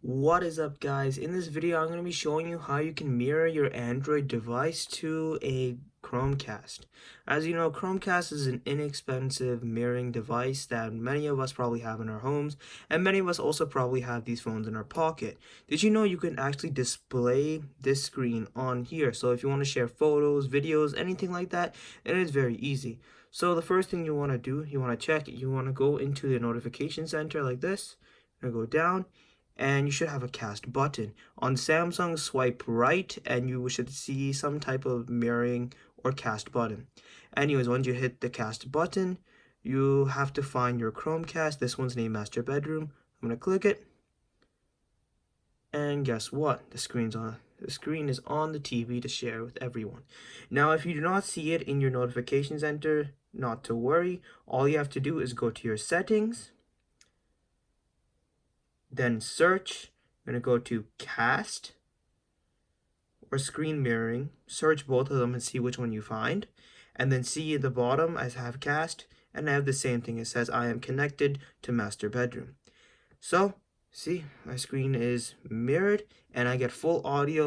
What is up, guys? In this video I'm going to be showing you how you can mirror your Android device to a Chromecast. As you know, Chromecast is an inexpensive mirroring device that many of us probably have in our homes, and many of us also probably have these phones in our pocket. Did you know you can actually display this screen on here? So if you want to share photos, videos, anything like that, it is very easy. So the first thing you want to do, you want to check, you want to go into the notification center like this, and go down, and you should have a cast button. On Samsung, swipe right and you should see some type of mirroring or cast button. Anyways, once you hit the cast button, you have to find your Chromecast. This one's named Master Bedroom. I'm gonna click it, and guess what? The screen is on the TV to share with everyone. Now, if you do not see it in your notification center, not to worry. All you have to do is go to your settings, then search. I'm going to go to cast or screen mirroring. Search both of them and see which one you find. And then see at the bottom I have cast, and I have the same thing. It says I am connected to master bedroom. So see, my screen is mirrored and I get full audio.